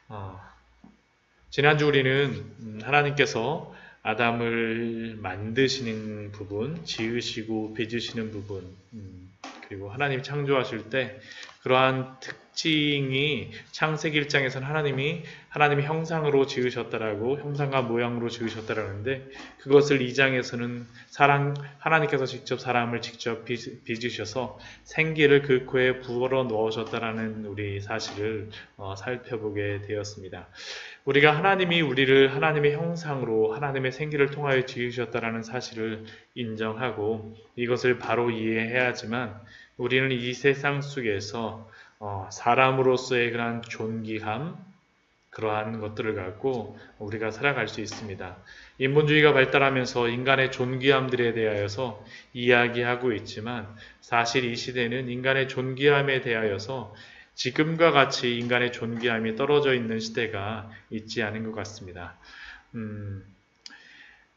어, 지난주 우리는 하나님께서 아담을 만드시는 부분, 지으시고 빚으시는 부분, 그리고 하나님 창조하실 때 그러한 특징이 창세기 1장에서는 하나님의 형상으로 지으셨다라고, 형상과 모양으로 지으셨다라는데, 그것을 2장에서는 하나님께서 직접 사람을 직접 빚으셔서 생기를 그 코에 부어 넣으셨다라는 우리 사실을 살펴보게 되었습니다. 우리가 하나님이 우리를 하나님의 형상으로 하나님의 생기를 통하여 지으셨다라는 사실을 인정하고 이것을 바로 이해해야지만 우리는 이 세상 속에서 사람으로서의 그러한 존귀함, 그러한 것들을 갖고 우리가 살아갈 수 있습니다. 인본주의가 발달하면서 인간의 존귀함들에 대하여서 이야기하고 있지만 사실 이 시대는 인간의 존귀함에 대하여서 지금과 같이 인간의 존귀함이 떨어져 있는 시대가 있지 않은 것 같습니다.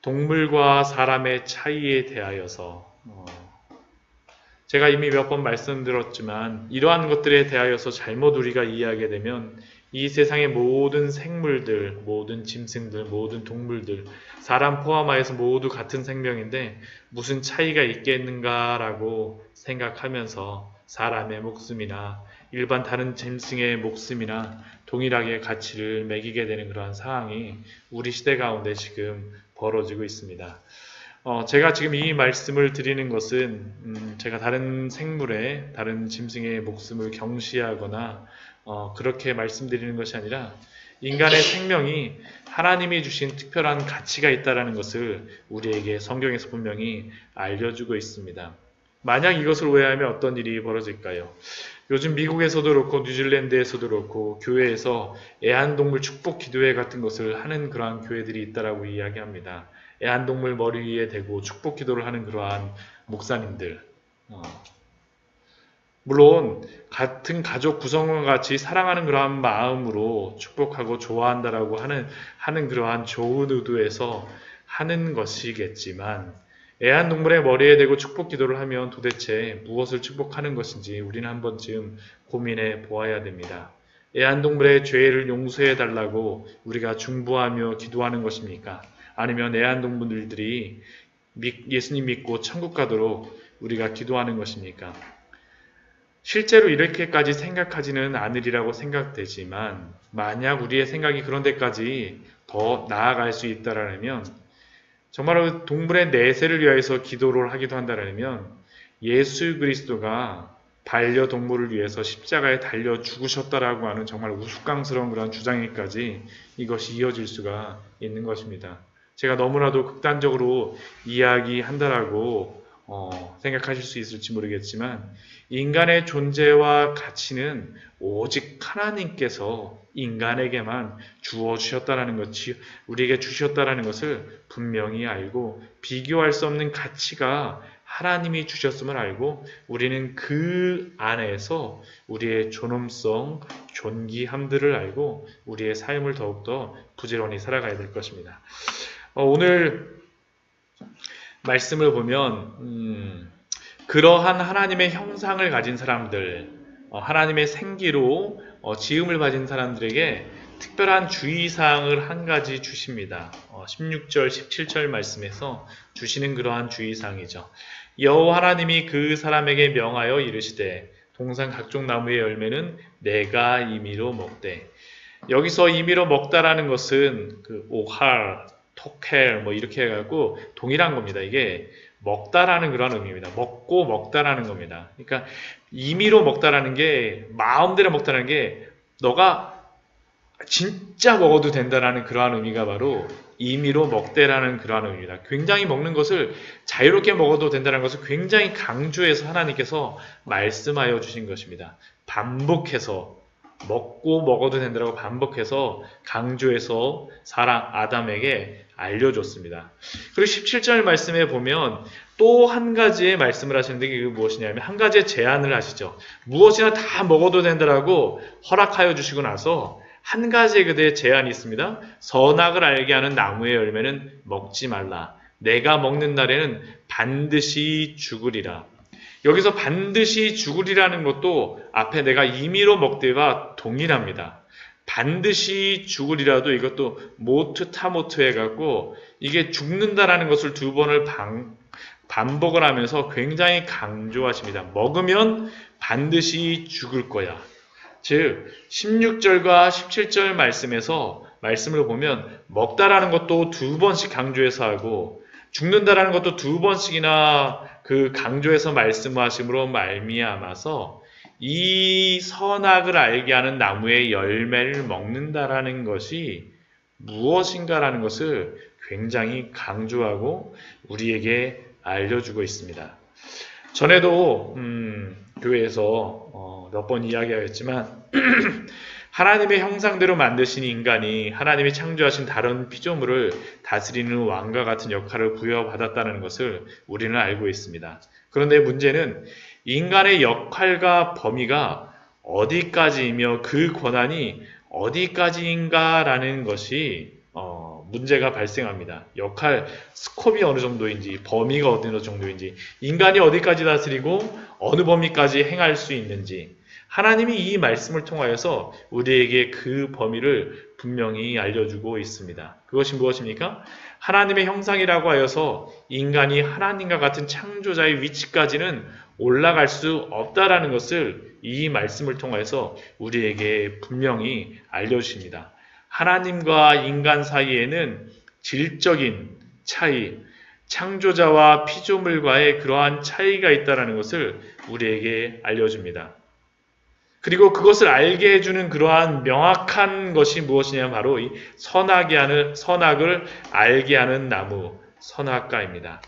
동물과 사람의 차이에 대하여서 제가 이미 몇 번 말씀드렸지만 이러한 것들에 대하여서 잘못 우리가 이해하게 되면 이 세상의 모든 생물들, 모든 짐승들, 모든 동물들, 사람 포함하여서 모두 같은 생명인데 무슨 차이가 있겠는가라고 생각하면서 사람의 목숨이나 일반 다른 짐승의 목숨이나 동일하게 가치를 매기게 되는 그러한 상황이 우리 시대 가운데 지금 벌어지고 있습니다. 제가 지금 이 말씀을 드리는 것은 제가 다른 생물의, 다른 짐승의 목숨을 경시하거나 그렇게 말씀드리는 것이 아니라 인간의 생명이 하나님이 주신 특별한 가치가 있다는 것을 우리에게 성경에서 분명히 알려주고 있습니다. 만약 이것을 오해하면 어떤 일이 벌어질까요? 요즘 미국에서도 그렇고 뉴질랜드에서도 그렇고 교회에서 애완동물 축복 기도회 같은 것을 하는 그러한 교회들이 있다라고 이야기합니다. 애완동물 머리 위에 대고 축복 기도를 하는 그러한 목사님들. 물론 같은 가족 구성원과 같이 사랑하는 그러한 마음으로 축복하고 좋아한다라고 하는 그러한 좋은 의도에서 하는 것이겠지만 애완동물의 머리에 대고 축복 기도를 하면 도대체 무엇을 축복하는 것인지 우리는 한 번쯤 고민해 보아야 됩니다. 애완동물의 죄를 용서해 달라고 우리가 중보하며 기도하는 것입니까? 아니면 애완동물들이 예수님 믿고 천국 가도록 우리가 기도하는 것입니까? 실제로 이렇게까지 생각하지는 않으리라고 생각되지만 만약 우리의 생각이 그런 데까지 더 나아갈 수 있다라면 정말로 동물의 내세를 위해서 기도를 하기도 한다면 예수 그리스도가 반려동물을 위해서 십자가에 달려 죽으셨다라고 하는 정말 우스꽝스러운 그런 주장에까지 이것이 이어질 수가 있는 것입니다. 제가 너무나도 극단적으로 이야기한다라고 생각하실 수 있을지 모르겠지만 인간의 존재와 가치는 오직 하나님께서 인간에게만 주어주셨다는 것이 우리에게 주셨다는 것을 분명히 알고 비교할 수 없는 가치가 하나님이 주셨음을 알고 우리는 그 안에서 우리의 존엄성, 존귀함들을 알고 우리의 삶을 더욱더 부지런히 살아가야 될 것입니다. 오늘 말씀을 보면 그러한 하나님의 형상을 가진 사람들, 하나님의 생기로 지음을 가진 사람들에게 특별한 주의사항을 한 가지 주십니다. 16절, 17절 말씀에서 주시는 그러한 주의사항이죠. 여호와 하나님이 그 사람에게 명하여 이르시되 동산 각종 나무의 열매는 내가 임의로 먹되. 여기서 임의로 먹다라는 것은 그 오할, 토켈 뭐 이렇게 해갖고 동일한 겁니다. 이게 먹다라는 그런 의미입니다. 먹고 먹다라는 겁니다. 그러니까 임의로 먹다라는 게 마음대로 먹다라는 게 너가 진짜 먹어도 된다라는 그러한 의미가 바로 임의로 먹되라는 그러한 의미입니다. 굉장히 먹는 것을 자유롭게 먹어도 된다는 것을 굉장히 강조해서 하나님께서 말씀하여 주신 것입니다. 반복해서 먹고 먹어도 된다고 반복해서 강조해서 아담에게 알려줬습니다. 그리고 17절 말씀에 보면 또 한 가지의 말씀을 하시는데 그게 무엇이냐면 한 가지의 제안을 하시죠. 무엇이나 다 먹어도 된다라고 허락하여 주시고 나서 한 가지의 그대의 제안이 있습니다. 선악을 알게 하는 나무의 열매는 먹지 말라. 내가 먹는 날에는 반드시 죽으리라. 여기서 반드시 죽으리라는 것도 앞에 내가 임의로 먹되와 동일합니다. 반드시 죽으리라도 이것도 모트 타모트 해갖고 이게 죽는다라는 것을 두 번을 반복을 하면서 굉장히 강조하십니다. 먹으면 반드시 죽을 거야. 즉 16절과 17절 말씀에서 말씀을 보면 먹다라는 것도 두 번씩 강조해서 하고 죽는다라는 것도 두 번씩이나 그 강조해서 말씀하심으로 말미암아서 이 선악을 알게 하는 나무의 열매를 먹는다라는 것이 무엇인가라는 것을 굉장히 강조하고 우리에게 알려주고 있습니다. 전에도 교회에서 몇 번 이야기하였지만 하나님의 형상대로 만드신 인간이 하나님이 창조하신 다른 피조물을 다스리는 왕과 같은 역할을 부여받았다는 것을 우리는 알고 있습니다. 그런데 문제는 인간의 역할과 범위가 어디까지이며 그 권한이 어디까지인가라는 것이 문제가 발생합니다. 역할 스콥이 어느 정도인지 범위가 어느 정도인지 인간이 어디까지 다스리고 어느 범위까지 행할 수 있는지 하나님이 이 말씀을 통하여서 우리에게 그 범위를 분명히 알려주고 있습니다. 그것이 무엇입니까? 하나님의 형상이라고 하여서 인간이 하나님과 같은 창조자의 위치까지는 올라갈 수 없다라는 것을 이 말씀을 통해서 우리에게 분명히 알려주십니다. 하나님과 인간 사이에는 질적인 차이, 창조자와 피조물과의 그러한 차이가 있다는 것을 우리에게 알려줍니다. 그리고 그것을 알게 해주는 그러한 명확한 것이 무엇이냐 바로 이 선악을 알게 하는 나무, 선악과입니다.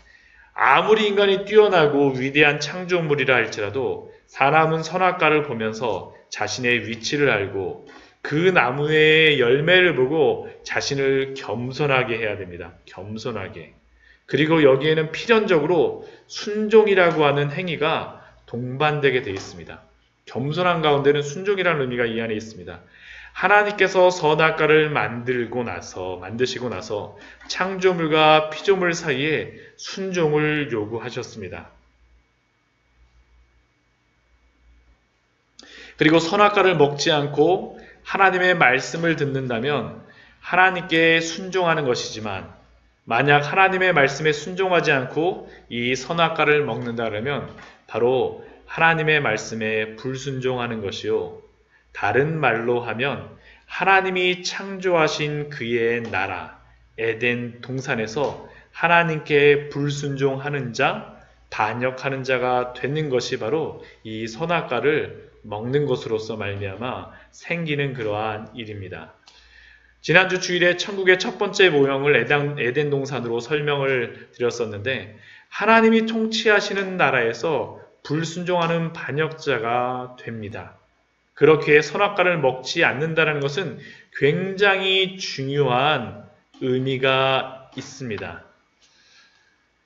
아무리 인간이 뛰어나고 위대한 창조물이라 할지라도 사람은 선악과를 보면서 자신의 위치를 알고 그 나무의 열매를 보고 자신을 겸손하게 해야 됩니다. 겸손하게. 그리고 여기에는 필연적으로 순종이라고 하는 행위가 동반되게 되어 있습니다. 겸손한 가운데는 순종이라는 의미가 이 안에 있습니다. 하나님께서 선악과를 만드시고 나서 창조물과 피조물 사이에 순종을 요구하셨습니다. 그리고 선악과를 먹지 않고 하나님의 말씀을 듣는다면 하나님께 순종하는 것이지만 만약 하나님의 말씀에 순종하지 않고 이 선악과를 먹는다 그러면 바로 하나님의 말씀에 불순종하는 것이요. 다른 말로 하면 하나님이 창조하신 그의 나라 에덴 동산에서 하나님께 불순종하는 자, 반역하는 자가 되는 것이 바로 이 선악과를 먹는 것으로서 말미암아 생기는 그러한 일입니다. 지난주 주일에 천국의 첫 번째 모형을 에덴 동산으로 설명을 드렸었는데 하나님이 통치하시는 나라에서 불순종하는 반역자가 됩니다. 그렇게 선악과를 먹지 않는다는 것은 굉장히 중요한 의미가 있습니다.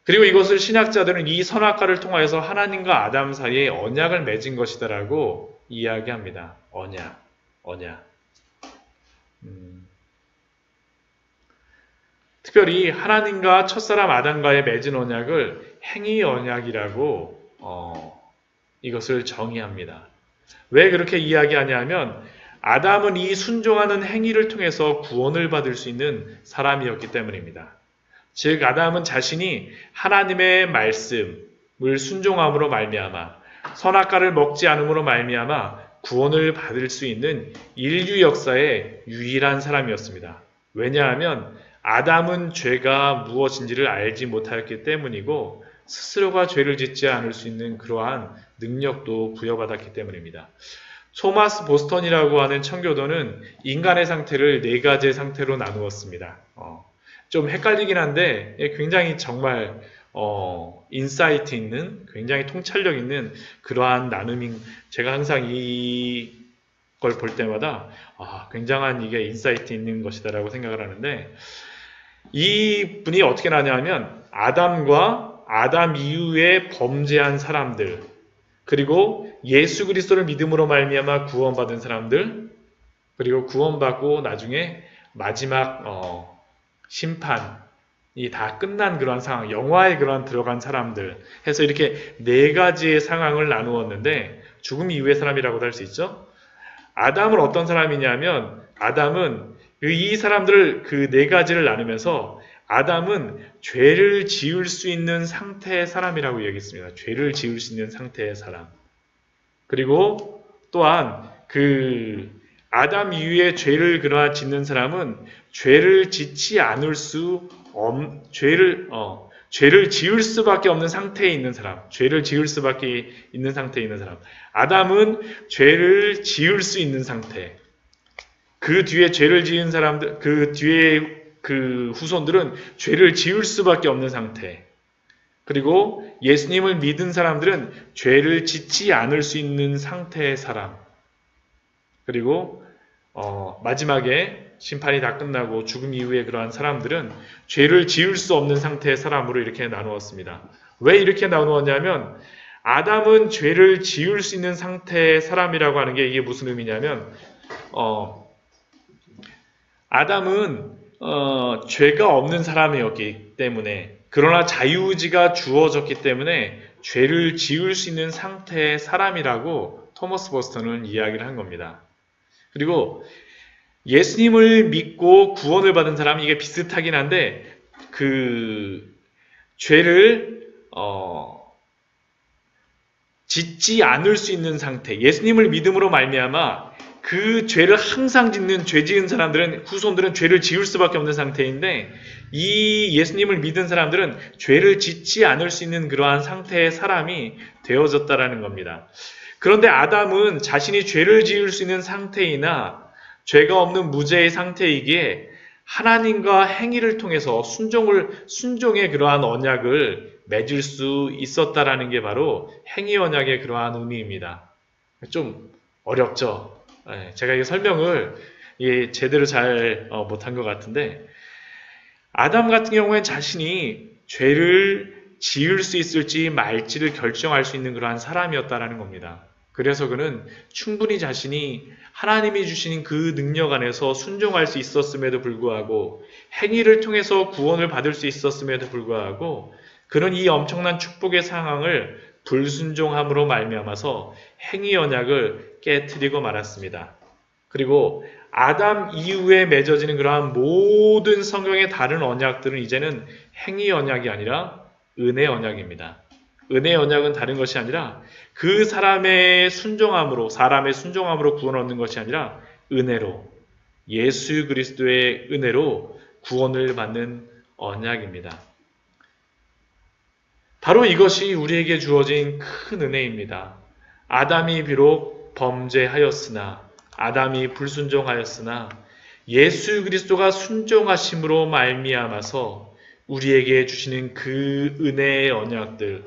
그리고 이것을 신학자들은 이 선악과를 통하여서 하나님과 아담 사이에 언약을 맺은 것이다라고 이야기합니다. 언약. 특별히 하나님과 첫사람 아담과의 맺은 언약을 행위 언약이라고 이것을 정의합니다. 왜 그렇게 이야기하냐면 아담은 이 순종하는 행위를 통해서 구원을 받을 수 있는 사람이었기 때문입니다. 즉 아담은 자신이 하나님의 말씀을 순종함으로 말미암아 선악과를 먹지 않음으로 말미암아 구원을 받을 수 있는 인류 역사의 유일한 사람이었습니다. 왜냐하면 아담은 죄가 무엇인지를 알지 못하였기 때문이고 스스로가 죄를 짓지 않을 수 있는 그러한 능력도 부여받았기 때문입니다. 토마스 보스턴이라고 하는 청교도는 인간의 상태를 네 가지의 상태로 나누었습니다. 좀 헷갈리긴 한데 굉장히 정말 인사이트 있는 굉장히 통찰력 있는 그러한 나눔인 제가 항상 이걸 볼 때마다 굉장한 이게 인사이트 있는 것이다라고 생각을 하는데 이 분이 어떻게 나냐면 아담과 아담 이후에 범죄한 사람들 그리고 예수 그리스도를 믿음으로 말미암아 구원받은 사람들 그리고 구원받고 나중에 마지막 심판이 다 끝난 그러한 상황, 영화에 그러한 들어간 사람들 해서 이렇게 네 가지의 상황을 나누었는데 죽음 이후의 사람이라고도 할 수 있죠. 아담은 어떤 사람이냐면 아담은 이 사람들을 그 네 가지를 나누면서 아담은 죄를 지을 수 있는 상태의 사람이라고 얘기했습니다. 죄를 지을 수 있는 상태의 사람. 그리고 또한 그 아담 이후에 죄를 그러나 짓는 사람은 죄를 짓지 않을 죄를 지을 수밖에 없는 상태에 있는 사람. 죄를 지을 수밖에 있는 상태에 있는 사람. 아담은 죄를 지을 수 있는 상태. 그 뒤에 죄를 지은 사람들, 그 뒤에 그 후손들은 죄를 지을 수밖에 없는 상태. 그리고 예수님을 믿은 사람들은 죄를 짓지 않을 수 있는 상태의 사람. 그리고 마지막에 심판이 다 끝나고 죽음 이후에 그러한 사람들은 죄를 지을 수 없는 상태의 사람으로 이렇게 나누었습니다. 왜 이렇게 나누었냐면 아담은 죄를 지을 수 있는 상태의 사람이라고 하는 게 이게 무슨 의미냐면 아담은 죄가 없는 사람이었기 때문에 그러나 자유의지가 주어졌기 때문에 죄를 지을 수 있는 상태의 사람이라고 토머스 버스터는 이야기를 한 겁니다. 그리고 예수님을 믿고 구원을 받은 사람이 이게 비슷하긴 한데 그 죄를 짓지 않을 수 있는 상태, 예수님을 믿음으로 말미암아 그 죄를 항상 짓는 죄 지은 사람들은 후손들은 죄를 지을 수밖에 없는 상태인데 이 예수님을 믿은 사람들은 죄를 짓지 않을 수 있는 그러한 상태의 사람이 되어졌다라는 겁니다. 그런데 아담은 자신이 죄를 지을 수 있는 상태이나 죄가 없는 무죄의 상태이기에 하나님과 행위를 통해서 순종의 그러한 언약을 맺을 수 있었다라는 게 바로 행위 언약의 그러한 의미입니다. 좀 어렵죠? 제가 이 설명을 제대로 잘 못한 것 같은데 아담 같은 경우에는 자신이 죄를 지을 수 있을지 말지를 결정할 수 있는 그러한 사람이었다라는 겁니다. 그래서 그는 충분히 자신이 하나님이 주신 그 능력 안에서 순종할 수 있었음에도 불구하고 행위를 통해서 구원을 받을 수 있었음에도 불구하고 그는 이 엄청난 축복의 상황을 불순종함으로 말미암아서 행위 언약을 깨트리고 말았습니다. 그리고 아담 이후에 맺어지는 그러한 모든 성경의 다른 언약들은 이제는 행위 언약이 아니라 은혜 언약입니다. 은혜 언약은 다른 것이 아니라 그 사람의 순종함으로 구원을 얻는 것이 아니라 은혜로 예수 그리스도의 은혜로 구원을 받는 언약입니다. 바로 이것이 우리에게 주어진 큰 은혜입니다. 아담이 비록 범죄하였으나 아담이 불순종하였으나 예수 그리스도가 순종하심으로 말미암아서 우리에게 주시는 그 은혜의 언약들,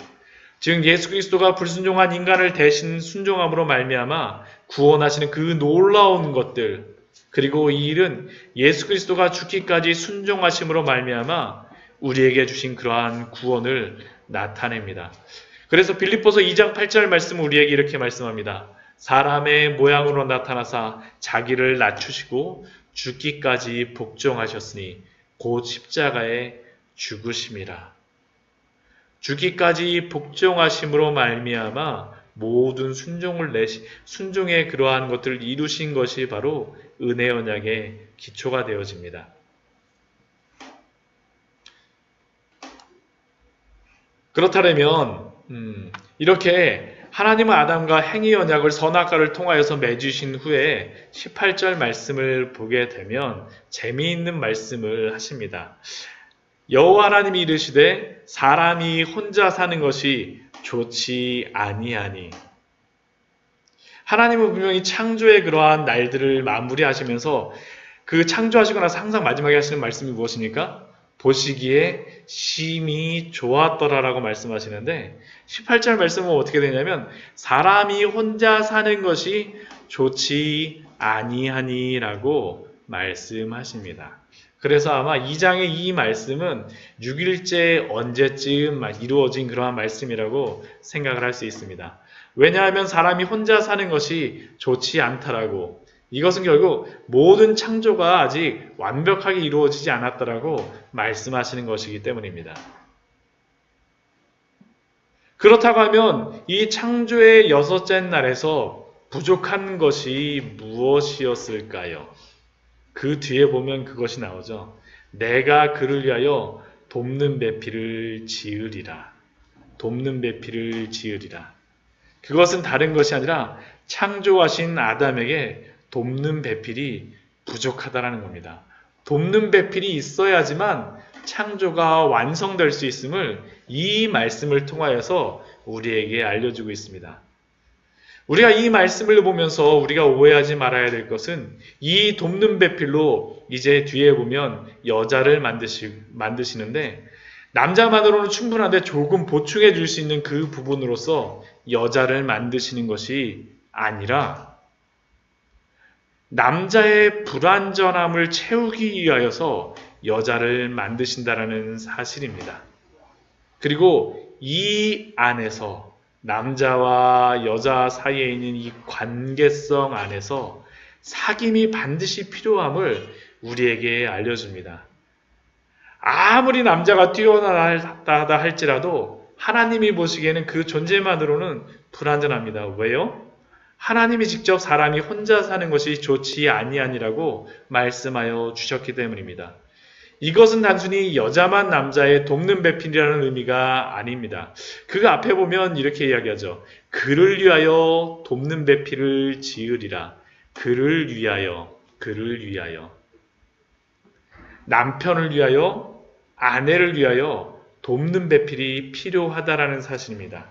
즉 예수 그리스도가 불순종한 인간을 대신 순종함으로 말미암아 구원하시는 그 놀라운 것들, 그리고 이 일은 예수 그리스도가 죽기까지 순종하심으로 말미암아 우리에게 주신 그러한 구원을 나타냅니다. 그래서 빌립보서 2장 8절 말씀은 우리에게 이렇게 말씀합니다. 사람의 모양으로 나타나사 자기를 낮추시고 죽기까지 복종하셨으니 곧 십자가에 죽으심이라. 죽기까지 복종하심으로 말미암아 모든 순종의 그러한 것들을 이루신 것이 바로 은혜 언약의 기초가 되어집니다. 그렇다면 이렇게 하나님은 아담과 행위 언약을 선악과를 통하여서 맺으신 후에 18절 말씀을 보게 되면 재미있는 말씀을 하십니다. 여호와 하나님이 이르시되 사람이 혼자 사는 것이 좋지 아니하니. 하나님은 분명히 창조의 그러한 날들을 마무리하시면서 그 창조하시고 나서 항상 마지막에 하시는 말씀이 무엇입니까? 보시기에 심히 좋았더라라고 말씀하시는데 18절 말씀은 어떻게 되냐면 사람이 혼자 사는 것이 좋지 아니하니라고 말씀하십니다. 그래서 아마 2장의 이 말씀은 6일째 언제쯤 이루어진 그러한 말씀이라고 생각을 할 수 있습니다. 왜냐하면 사람이 혼자 사는 것이 좋지 않다라고, 이것은 결국 모든 창조가 아직 완벽하게 이루어지지 않았다라고 말씀하시는 것이기 때문입니다. 그렇다고 하면 이 창조의 6째 날에서 부족한 것이 무엇이었을까요? 그 뒤에 보면 그것이 나오죠. 내가 그를 위하여 돕는 배필을 지으리라. 돕는 배필을 지으리라. 그것은 다른 것이 아니라 창조하신 아담에게 돕는 배필이 부족하다라는 겁니다. 돕는 배필이 있어야지만 창조가 완성될 수 있음을 이 말씀을 통하여서 우리에게 알려주고 있습니다. 우리가 이 말씀을 보면서 우리가 오해하지 말아야 될 것은 이 돕는 배필로 이제 뒤에 보면 여자를 만드시는데 남자만으로는 충분한데 조금 보충해 줄 수 있는 그 부분으로서 여자를 만드시는 것이 아니라 남자의 불완전함을 채우기 위하여서 여자를 만드신다라는 사실입니다. 그리고 이 안에서 남자와 여자 사이에 있는 이 관계성 안에서 사귐이 반드시 필요함을 우리에게 알려줍니다. 아무리 남자가 뛰어나다 할지라도 하나님이 보시기에는 그 존재만으로는 불완전합니다. 왜요? 하나님이 직접 사람이 혼자 사는 것이 좋지 아니하니라고 말씀하여 주셨기 때문입니다. 이것은 단순히 여자만 남자의 돕는 배필이라는 의미가 아닙니다. 그 앞에 보면 이렇게 이야기하죠. 그를 위하여 돕는 배필을 지으리라. 그를 위하여, 그를 위하여. 남편을 위하여, 아내를 위하여 돕는 배필이 필요하다라는 사실입니다.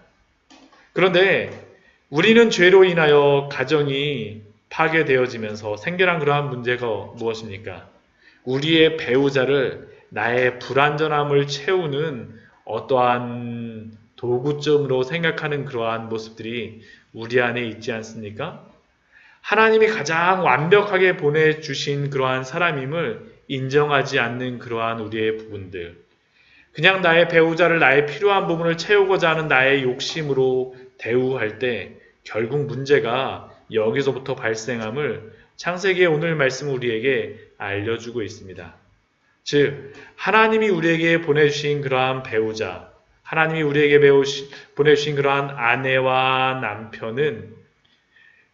그런데 우리는 죄로 인하여 가정이 파괴되어지면서 생겨난 그러한 문제가 무엇입니까? 우리의 배우자를 나의 불완전함을 채우는 어떠한 도구점으로 생각하는 그러한 모습들이 우리 안에 있지 않습니까? 하나님이 가장 완벽하게 보내주신 그러한 사람임을 인정하지 않는 그러한 우리의 부분들, 그냥 나의 배우자를 나의 필요한 부분을 채우고자 하는 나의 욕심으로 대우할 때 결국 문제가 여기서부터 발생함을 창세기의 오늘 말씀은 우리에게 알려주고 있습니다. 즉 하나님이 우리에게 보내주신 그러한 배우자, 하나님이 우리에게 보내주신 그러한 아내와 남편은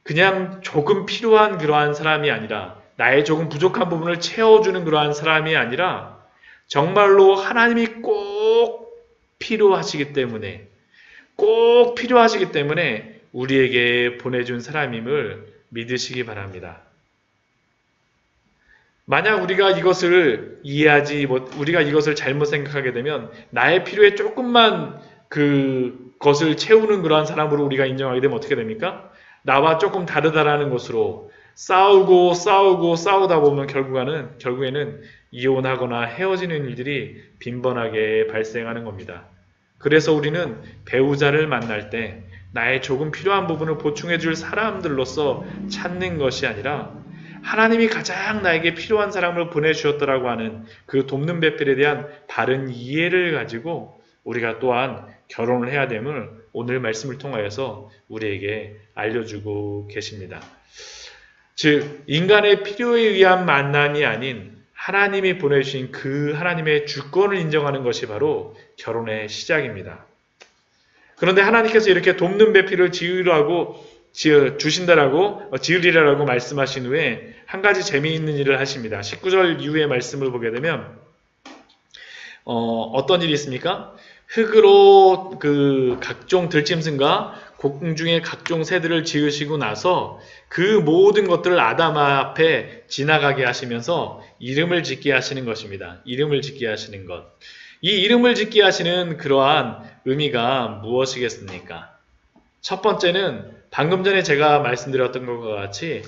그냥 조금 필요한 그러한 사람이 아니라 나의 조금 부족한 부분을 채워주는 그러한 사람이 아니라 정말로 하나님이 꼭 필요하시기 때문에 우리에게 보내준 사람임을 믿으시기 바랍니다. 만약 우리가 이것을 우리가 이것을 잘못 생각하게 되면 나의 필요에 조금만 그것을 채우는 그러한 사람으로 우리가 인정하게 되면 어떻게 됩니까? 나와 조금 다르다라는 것으로 싸우다 보면 결국에는 이혼하거나 헤어지는 일들이 빈번하게 발생하는 겁니다. 그래서 우리는 배우자를 만날 때 나의 조금 필요한 부분을 보충해 줄 사람들로서 찾는 것이 아니라 하나님이 가장 나에게 필요한 사람을 보내주셨다라고 하는 그 돕는 배필에 대한 바른 이해를 가지고 우리가 또한 결혼을 해야 됨을 오늘 말씀을 통하여서 우리에게 알려주고 계십니다. 즉 인간의 필요에 의한 만남이 아닌 하나님이 보내주신 그 하나님의 주권을 인정하는 것이 바로 결혼의 시작입니다. 그런데 하나님께서 이렇게 돕는 배필을 지으리라고 말씀하신 후에 한 가지 재미있는 일을 하십니다. 19절 이후의 말씀을 보게 되면 어떤 일이 있습니까? 흙으로 각종 들짐승과 공중의 각종 새들을 지으시고 나서 그 모든 것들을 아담 앞에 지나가게 하시면서 이름을 짓게 하시는 것입니다. 이름을 짓게 하시는 것. 이 이름을 짓게 하시는 그러한 의미가 무엇이겠습니까? 첫 번째는 방금 전에 제가 말씀드렸던 것과 같이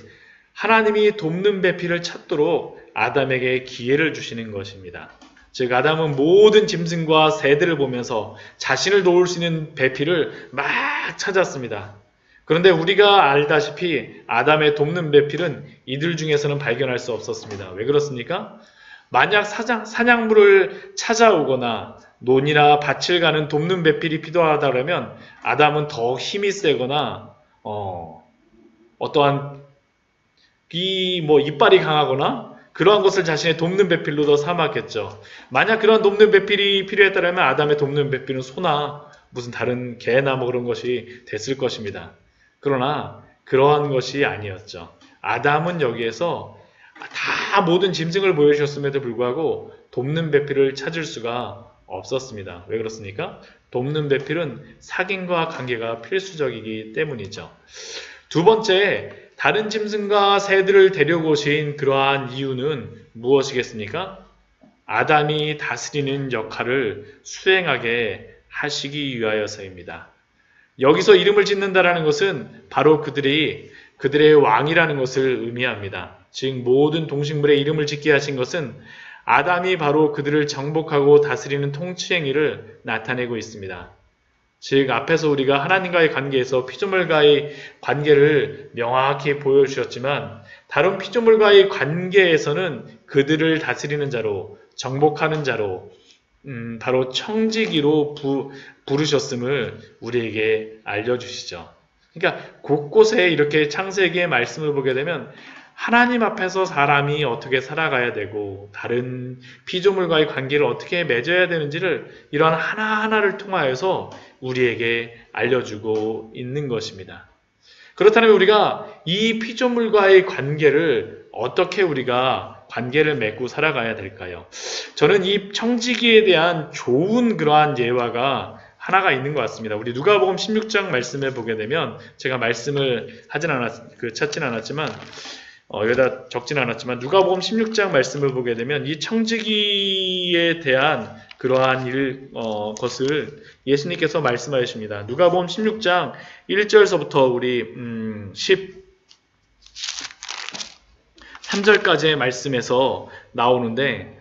하나님이 돕는 배필을 찾도록 아담에게 기회를 주시는 것입니다. 즉 아담은 모든 짐승과 새들을 보면서 자신을 도울 수 있는 배필을 막 찾았습니다. 그런데 우리가 알다시피 아담의 돕는 배필은 이들 중에서는 발견할 수 없었습니다. 왜 그렇습니까? 만약 사냥물을 찾아오거나 논이나 밭을 가는 돕는 배필이 필요하다면 아담은 더 힘이 세거나 어떠한 이빨이 강하거나 그러한 것을 자신의 돕는 배필로 더 삼았겠죠. 만약 그런 돕는 배필이 필요했다면 아담의 돕는 배필은 소나 무슨 다른 개나 그런 것이 됐을 것입니다. 그러나 그러한 것이 아니었죠. 아담은 여기에서 다 모든 짐승을 보여주셨음에도 불구하고 돕는 배필을 찾을 수가 없었습니다. 왜 그렇습니까? 돕는 배필은 상인과 관계가 필수적이기 때문이죠. 두 번째, 다른 짐승과 새들을 데려오신 그러한 이유는 무엇이겠습니까? 아담이 다스리는 역할을 수행하게 하시기 위하여서입니다. 여기서 이름을 짓는다라는 것은 바로 그들의 왕이라는 것을 의미합니다. 즉 모든 동식물의 이름을 짓게 하신 것은 아담이 바로 그들을 정복하고 다스리는 통치 행위를 나타내고 있습니다. 즉 앞에서 우리가 하나님과의 관계에서 피조물과의 관계를 명확히 보여주셨지만 다른 피조물과의 관계에서는 그들을 다스리는 자로 정복하는 자로 바로 청지기로 부르셨음을 우리에게 알려주시죠. 그러니까 곳곳에 이렇게 창세기의 말씀을 보게 되면 하나님 앞에서 사람이 어떻게 살아가야 되고 다른 피조물과의 관계를 어떻게 맺어야 되는지를 이러한 하나하나를 통하여서 우리에게 알려주고 있는 것입니다. 그렇다면 우리가 이 피조물과의 관계를 어떻게 우리가 관계를 맺고 살아가야 될까요? 저는 이 청지기에 대한 좋은 그러한 예화가 하나가 있는 것 같습니다. 우리 누가복음 16장 말씀을 보게 되면 제가 말씀을 찾진 않았지만 여기다 적진 않았지만 누가복음 16장 말씀을 보게 되면 이 청지기에 대한 그러한 것을 예수님께서 말씀하십니다. 누가복음 16장 1절서부터 우리 13절까지의 말씀에서 나오는데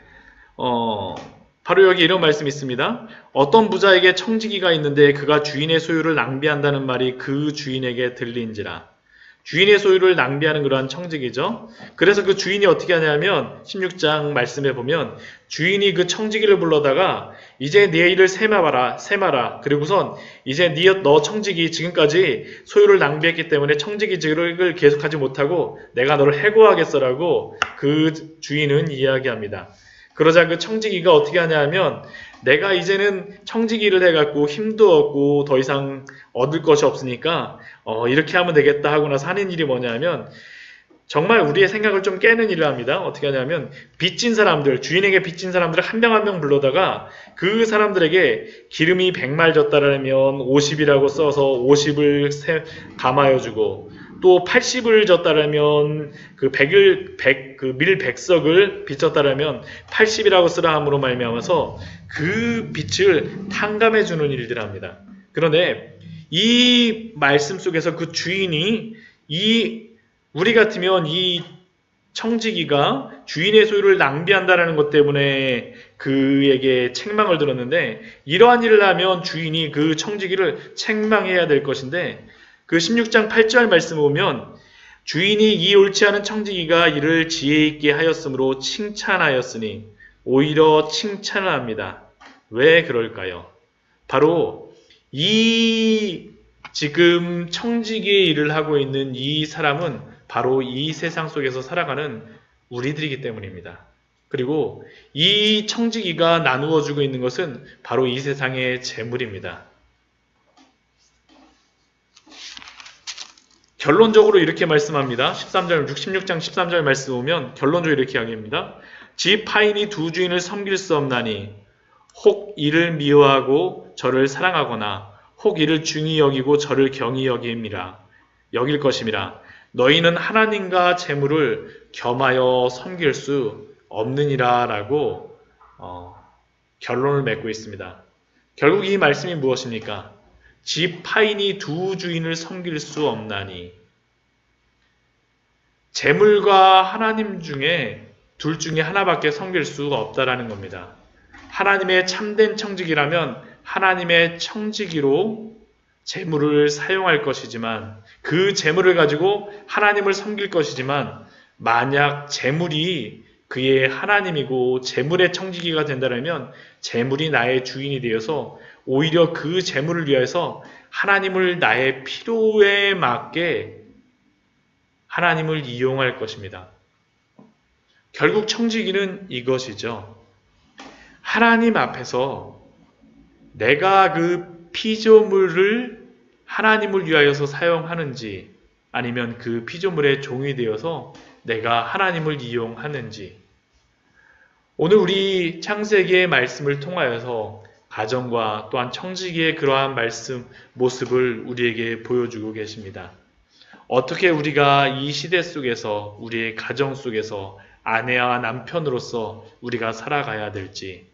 바로 여기 이런 말씀이 있습니다. 어떤 부자에게 청지기가 있는데 그가 주인의 소유를 낭비한다는 말이 그 주인에게 들린지라. 주인의 소유를 낭비하는 그러한 청지기죠. 그래서 그 주인이 어떻게 하냐면 16장 말씀에 보면 주인이 그 청지기를 불러다가 이제 네 일을 세마라. 그리고선 이제 너 청지기 지금까지 소유를 낭비했기 때문에 청지기직을 계속하지 못하고 내가 너를 해고하겠어라고 그 주인은 이야기합니다. 그러자 그 청지기가 어떻게 하냐면 내가 이제는 청지기를 해갖고 힘도 없고 더 이상 얻을 것이 없으니까 이렇게 하면 되겠다 하고 나서 하는 일이 뭐냐면 정말 우리의 생각을 좀 깨는 일을 합니다. 어떻게 하냐면 주인에게 빚진 사람들을 한 명 한 명 불러다가 그 사람들에게 기름이 100말 졌다라면 50이라고 써서 50을 감하여주고 또 80을 졌다라면 그 밀 100석을 빚졌다라면 80이라고 쓰라 함으로 말미암아서 그 빚을 탕감해 주는 일들을 합니다. 그런데 이 말씀 속에서 그 주인이 우리 같으면 이 청지기가 주인의 소유를 낭비한다는 것 때문에 그에게 책망을 들었는데 이러한 일을 하면 주인이 그 청지기를 책망해야 될 것인데 그 16장 8절 말씀 보면 주인이 이 옳지 않은 청지기가 이를 지혜 있게 하였으므로 칭찬하였으니 오히려 칭찬을 합니다. 왜 그럴까요? 바로 이 지금 청지기의 일을 하고 있는 이 사람은 바로 이 세상 속에서 살아가는 우리들이기 때문입니다. 그리고 이 청지기가 나누어주고 있는 것은 바로 이 세상의 재물입니다. 결론적으로 이렇게 말씀합니다. 16장 13절 말씀 보면 결론적으로 이렇게 이야기합니다. 집 하인이 두 주인을 섬길 수 없나니 혹 이를 미워하고 저를 사랑하거나 혹 이를 중히 여기고 저를 경히 여길 것임이라. 너희는 하나님과 재물을 겸하여 섬길 수 없느니라 라고 결론을 맺고 있습니다. 결국 이 말씀이 무엇입니까? 집 하인이 두 주인을 섬길 수 없나니 재물과 하나님 중에 둘 중에 하나밖에 섬길 수가 없다라는 겁니다. 하나님의 참된 청지기라면 하나님의 청지기로 재물을 사용할 것이지만 그 재물을 가지고 하나님을 섬길 것이지만 만약 재물이 그의 하나님이고 재물의 청지기가 된다면 재물이 나의 주인이 되어서 오히려 그 재물을 위해서 하나님을 나의 필요에 맞게 하나님을 이용할 것입니다. 결국 청지기는 이것이죠. 하나님 앞에서 내가 그 피조물을 하나님을 위하여서 사용하는지 아니면 그 피조물의 종이 되어서 내가 하나님을 이용하는지. 오늘 우리 창세기의 말씀을 통하여서 가정과 또한 청지기의 그러한 말씀, 모습을 우리에게 보여주고 계십니다. 어떻게 우리가 이 시대 속에서, 우리의 가정 속에서 아내와 남편으로서 우리가 살아가야 될지,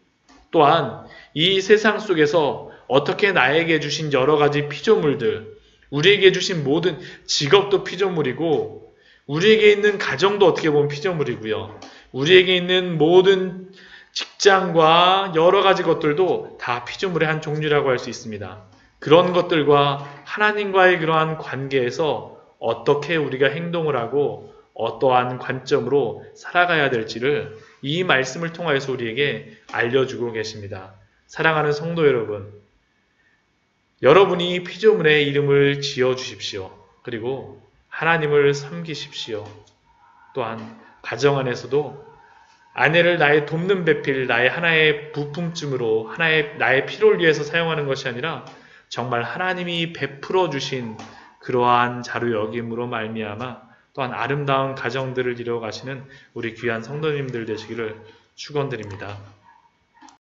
또한 이 세상 속에서 어떻게 나에게 주신 여러 가지 피조물들, 우리에게 주신 모든 직업도 피조물이고, 우리에게 있는 가정도 어떻게 보면 피조물이고요. 우리에게 있는 모든 직장과 여러 가지 것들도 다 피조물의 한 종류라고 할 수 있습니다. 그런 것들과 하나님과의 그러한 관계에서 어떻게 우리가 행동을 하고 어떠한 관점으로 살아가야 될지를 이 말씀을 통하여서 우리에게 알려주고 계십니다. 사랑하는 성도 여러분, 여러분이 피조물의 이름을 지어주십시오. 그리고 하나님을 섬기십시오. 또한 가정 안에서도 아내를 나의 돕는 배필, 나의 하나의 부품쯤으로 나의 필요를 위해서 사용하는 것이 아니라 정말 하나님이 베풀어 주신 그러한 자료 여김으로 말미암아 또한 아름다운 가정들을 이루어 가시는 우리 귀한 성도님들 되시기를 축원드립니다.